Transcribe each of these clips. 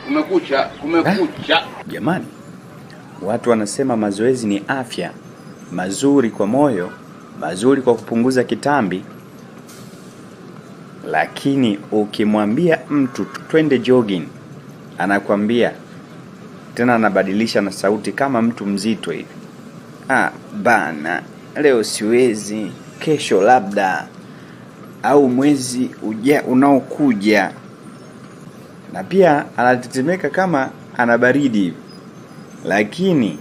Kumekucha. Jamani, watu wanasema mazoezi ni afya, mazuri kwa moyo, mazuri kwa kupunguza kitambi. Lakini ukimwambia mtu twende jogging, anakwambia tena, anabadilisha na sauti kama mtu mzito hivi. Bana, leo siwezi, kesho labda, au mwezi unaokuja. Na pia anatetemeka kama ana baridi hivi. Lakini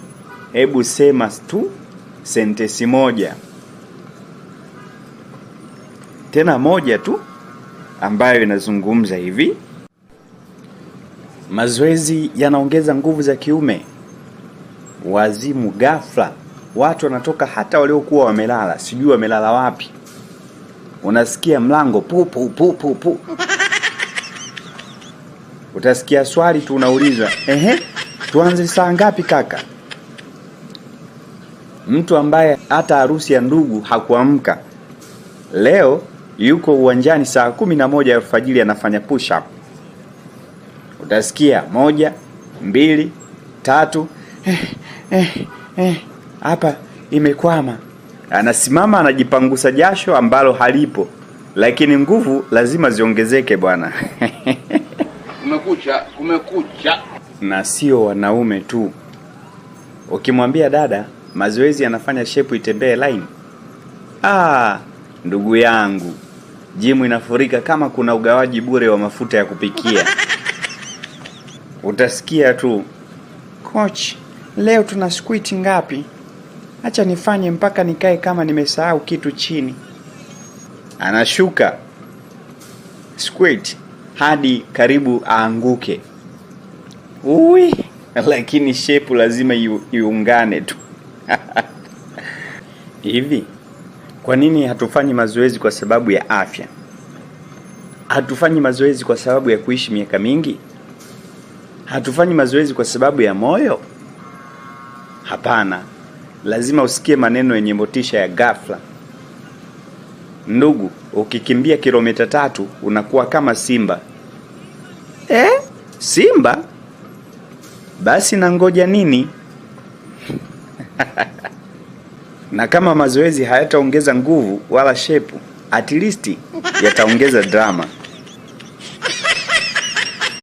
hebu sema tu sentensi moja, tena moja tu, ambayo inazungumza hivi: mazoezi yanaongeza nguvu za kiume. Wazimu ghafla, watu wanatoka hata waliokuwa wamelala, sijui wamelala wapi. Unasikia mlango pu pu pu pu pu. Utasikia swali tu unauliza, tuanze saa ngapi kaka? Mtu ambaye hata harusi ya ndugu hakuamka leo yuko uwanjani saa 11 alfajiri anafanya push up. Utasikia 1, 2, 3, hapa imekwama. Anasimama anajipangusa jasho ambalo halipo, lakini nguvu lazima ziongezeke bwana. Kumekucha. Na sio wanaume tu. Ukimwambia dada mazoezi yanafanya shepu itembee line, ndugu yangu, jimu inafurika kama kuna ugawaji bure wa mafuta ya kupikia. Utasikia tu, coach, leo tuna squat ngapi? Acha nifanye mpaka nikae kama nimesahau kitu chini. Anashuka squat hadi karibu aanguke. Lakini shepu lazima iungane tu. Hivi, kwa nini hatufanyi mazoezi kwa sababu ya afya? Hatufanyi mazoezi kwa sababu ya kuishi miaka mingi? Hatufanyi mazoezi kwa sababu ya moyo? Hapana, lazima usikie maneno yenye motisha ya ghafla. Ndugu, ukikimbia kilomita 3 unakuwa kama simba. Simba? Basi na ngoja nini? Na kama mazoezi hayataongeza nguvu wala shepu, at least yataongeza drama.